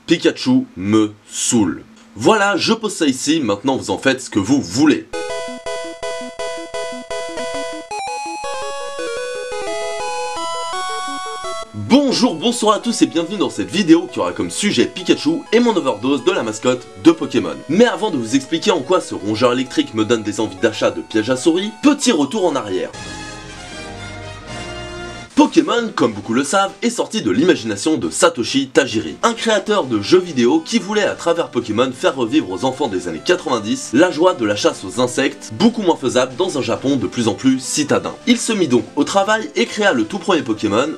Pikachu me saoule. Voilà, je pose ça ici, maintenant vous en faites ce que vous voulez. Bonjour, bonsoir à tous et bienvenue dans cette vidéo qui aura comme sujet Pikachu et mon overdose de la mascotte de Pokémon. Mais avant de vous expliquer en quoi ce rongeur électrique me donne des envies d'achat de pièges à souris, petit retour en arrière. Pokémon, comme beaucoup le savent, est sorti de l'imagination de Satoshi Tajiri, un créateur de jeux vidéo qui voulait à travers Pokémon faire revivre aux enfants des années 90 la joie de la chasse aux insectes, beaucoup moins faisable dans un Japon de plus en plus citadin. Il se mit donc au travail et créa le tout premier Pokémon,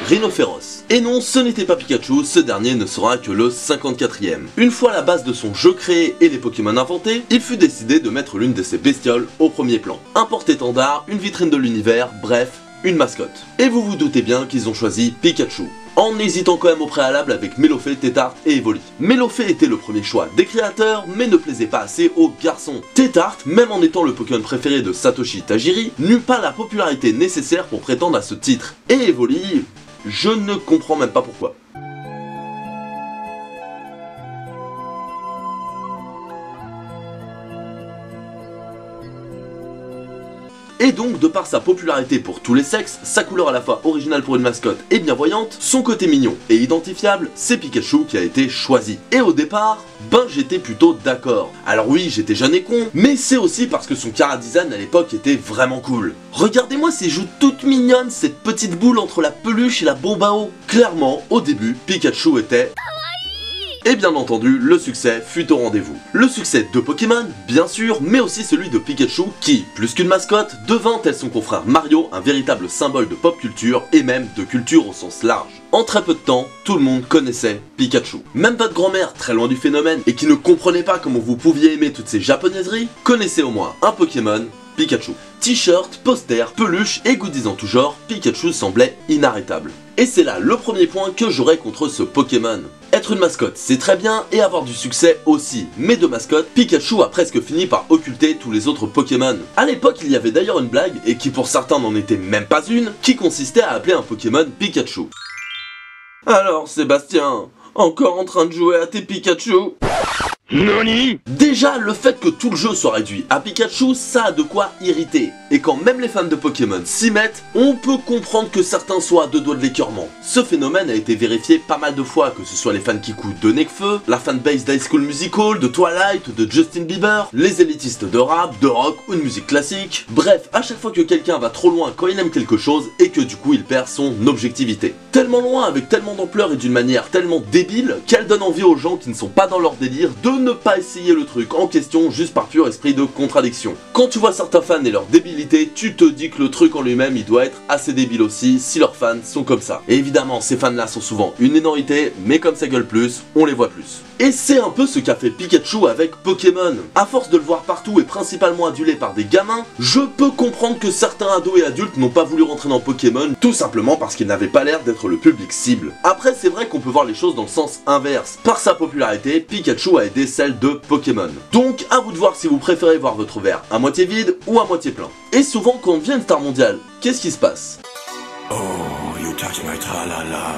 Rhinophéros. Et non, ce n'était pas Pikachu, ce dernier ne sera que le 54e. Une fois la base de son jeu créée et les Pokémon inventés, il fut décidé de mettre l'une de ces bestioles au premier plan. Un porte-étendard, une vitrine de l'univers, bref, une mascotte. Et vous vous doutez bien qu'ils ont choisi Pikachu, en hésitant quand même au préalable avec Melofée, Tétart et Evoli. Melofée était le premier choix des créateurs, mais ne plaisait pas assez aux garçons. Tétart, même en étant le Pokémon préféré de Satoshi Tajiri, n'eut pas la popularité nécessaire pour prétendre à ce titre. Et Evoli, je ne comprends même pas pourquoi. Et donc, de par sa popularité pour tous les sexes, sa couleur à la fois originale pour une mascotte et bienvoyante, son côté mignon et identifiable, c'est Pikachu qui a été choisi. Et au départ, j'étais plutôt d'accord. Alors oui, j'étais jeune et con, mais c'est aussi parce que son chara-design à l'époque était vraiment cool. Regardez-moi ces joues toutes mignonnes, cette petite boule entre la peluche et la bombe à eau. Clairement, au début, Pikachu était... Et bien entendu, le succès fut au rendez-vous. Le succès de Pokémon, bien sûr, mais aussi celui de Pikachu qui, plus qu'une mascotte, devint tel son confrère Mario un véritable symbole de pop culture et même de culture au sens large. En très peu de temps, tout le monde connaissait Pikachu. Même votre grand-mère, très loin du phénomène, et qui ne comprenait pas comment vous pouviez aimer toutes ces japonaiseries, connaissait au moins un Pokémon, Pikachu. T-shirt, poster, peluche et goodies en tout genre, Pikachu semblait inarrêtable. Et c'est là le premier point que j'aurais contre ce Pokémon. Être une mascotte, c'est très bien, et avoir du succès aussi. Mais de mascotte, Pikachu a presque fini par occulter tous les autres Pokémon. À l'époque, il y avait d'ailleurs une blague, et qui pour certains n'en était même pas une, qui consistait à appeler un Pokémon Pikachu. Alors Sébastien, encore en train de jouer à tes Pikachu ? Nani ? Déjà, le fait que tout le jeu soit réduit à Pikachu, ça a de quoi irriter. Et quand même les fans de Pokémon s'y mettent, on peut comprendre que certains soient à deux doigts de l'écœurement. Ce phénomène a été vérifié pas mal de fois, que ce soit les fans Kiku de Nekfeu, la fanbase d'High School Musical, de Twilight ou de Justin Bieber, les élitistes de rap, de rock ou de musique classique. Bref, à chaque fois que quelqu'un va trop loin quand il aime quelque chose et que du coup il perd son objectivité. Tellement loin, avec tellement d'ampleur et d'une manière tellement débile, qu'elle donne envie aux gens qui ne sont pas dans leur délire de ne pas essayer le truc en question juste par pur esprit de contradiction. Quand tu vois certains fans et leur débilité, tu te dis que le truc en lui-même il doit être assez débile aussi si leurs fans sont comme ça. Et évidemment ces fans là sont souvent une minorité, mais comme ça gueule plus, on les voit plus. Et c'est un peu ce qu'a fait Pikachu avec Pokémon. À force de le voir partout et principalement adulé par des gamins, je peux comprendre que certains ados et adultes n'ont pas voulu rentrer dans Pokémon, tout simplement parce qu'il n'avait pas l'air d'être le public cible. Après c'est vrai qu'on peut voir les choses dans le sens inverse. Par sa popularité, Pikachu a aidé celle de Pokémon. Donc à vous de voir si vous préférez voir votre verre à moitié vide ou à moitié plein. Et souvent quand on devient une star mondiale, qu'est-ce qui se passe? Oh, you touch my tra-la-la.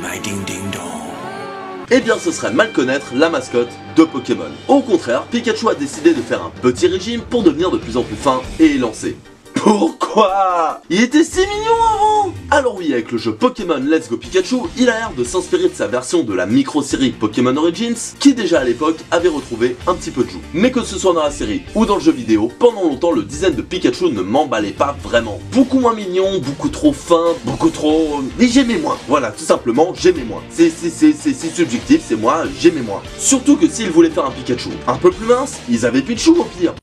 My ding-ding-dong. Eh bien ce serait mal connaître la mascotte de Pokémon. Au contraire, Pikachu a décidé de faire un petit régime pour devenir de plus en plus fin et élancé. Pourquoi? Il était si mignon avant! Alors oui, avec le jeu Pokémon Let's Go Pikachu, il a l'air de s'inspirer de sa version de la micro-série Pokémon Origins, qui déjà à l'époque avait retrouvé un petit peu de joue. Mais que ce soit dans la série ou dans le jeu vidéo, pendant longtemps le design de Pikachu ne m'emballait pas vraiment. Beaucoup moins mignon, beaucoup trop fin, beaucoup trop... Mais j'aimais moins. Voilà, tout simplement, j'aimais moins. C'est subjectif, c'est moi, j'aimais moins. Surtout que s'ils voulaient faire un Pikachu un peu plus mince, ils avaient Pichu au pire.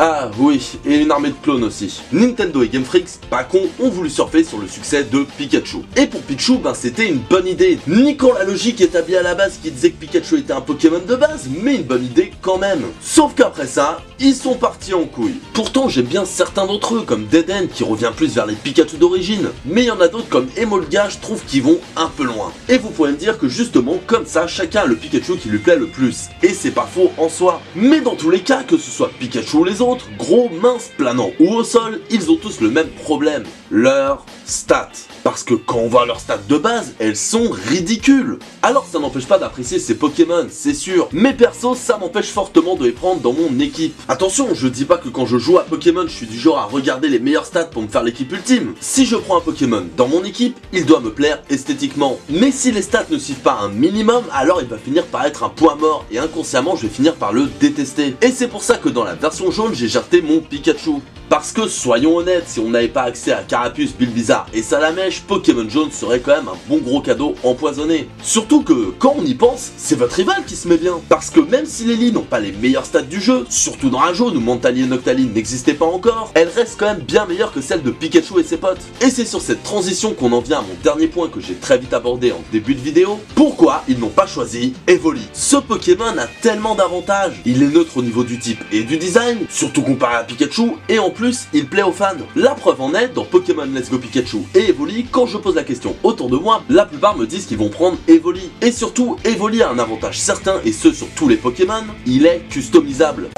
Ah oui, et une armée de clones aussi. Nintendo et Game Freak, pas con, ont voulu surfer sur le succès de Pikachu. Et pour Pichu, c'était une bonne idée. Niquant la logique établie à la base qui disait que Pikachu était un Pokémon de base, mais une bonne idée quand même. Sauf qu'après ça, ils sont partis en couille. Pourtant j'aime bien certains d'entre eux, comme Dead qui revient plus vers les Pikachu d'origine. Mais il y en a d'autres comme Emolga, je trouve qu'ils vont un peu loin. Et vous pouvez me dire que justement, comme ça, chacun a le Pikachu qui lui plaît le plus. Et c'est pas faux en soi. Mais dans tous les cas, que ce soit Pikachu ou les autres, Gros, mince, planant ou au sol, ils ont tous le même problème, leurs stats. Parce que quand on voit leurs stats de base, elles sont ridicules. Alors ça n'empêche pas d'apprécier ces Pokémon, c'est sûr. Mais perso, ça m'empêche fortement de les prendre dans mon équipe. Attention, je dis pas que quand je joue à Pokémon, je suis du genre à regarder les meilleurs stats pour me faire l'équipe ultime. Si je prends un Pokémon dans mon équipe, il doit me plaire esthétiquement. Mais si les stats ne suivent pas un minimum, alors il va finir par être un point mort et inconsciemment je vais finir par le détester. Et c'est pour ça que dans la version jaune, j'ai jarté mon Pikachu. Parce que, soyons honnêtes, si on n'avait pas accès à Carapuce, Bulbizarre et Salamèche, Pokémon Jaune serait quand même un bon gros cadeau empoisonné. Surtout que, quand on y pense, c'est votre rival qui se met bien. Parce que même si les lits n'ont pas les meilleurs stats du jeu, surtout dans la jaune où Mentali et Noctali n'existaient pas encore, elles restent quand même bien meilleures que celles de Pikachu et ses potes. Et c'est sur cette transition qu'on en vient à mon dernier point que j'ai très vite abordé en début de vidéo. Pourquoi ils n'ont pas choisi Evoli? Ce Pokémon a tellement d'avantages. Il est neutre au niveau du type et du design, surtout comparé à Pikachu, et en plus, il plaît aux fans. La preuve en est, dans Pokémon Let's Go Pikachu et Evoli, quand je pose la question autour de moi, la plupart me disent qu'ils vont prendre Evoli. Et surtout, Evoli a un avantage certain, et ce sur tous les Pokémon, il est customisable.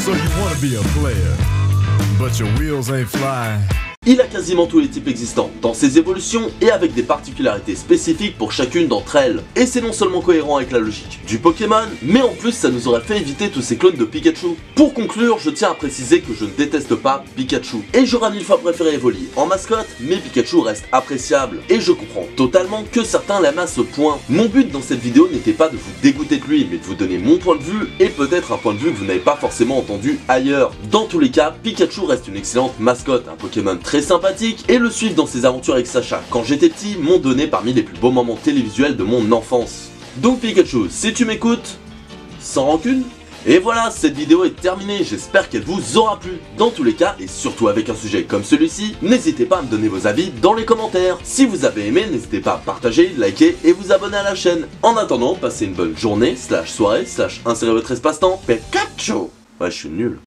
So you wanna be a player, but your wheels ain't flying. Il a quasiment tous les types existants dans ses évolutions et avec des particularités spécifiques pour chacune d'entre elles. Et c'est non seulement cohérent avec la logique du Pokémon, mais en plus ça nous aurait fait éviter tous ces clones de Pikachu. Pour conclure, je tiens à préciser que je ne déteste pas Pikachu. Et j'aurais 1000 fois préféré Evoli en mascotte, mais Pikachu reste appréciable. Et je comprends totalement que certains l'aiment à ce point. Mon but dans cette vidéo n'était pas de vous dégoûter de lui, mais de vous donner mon point de vue et peut-être un point de vue que vous n'avez pas forcément entendu ailleurs. Dans tous les cas, Pikachu reste une excellente mascotte, un Pokémon très sympathique, et le suivre dans ses aventures avec Sacha quand j'étais petit m'ont donné parmi les plus beaux moments télévisuels de mon enfance. Donc Pikachu, si tu m'écoutes, sans rancune. Et voilà, cette vidéo est terminée, j'espère qu'elle vous aura plu. Dans tous les cas, et surtout avec un sujet comme celui-ci, n'hésitez pas à me donner vos avis dans les commentaires. Si vous avez aimé, n'hésitez pas à partager, liker et vous abonner à la chaîne. En attendant, passez une bonne journée, /soirée, / insérez votre espace-temps. Pikachu! Ouais, je suis nul.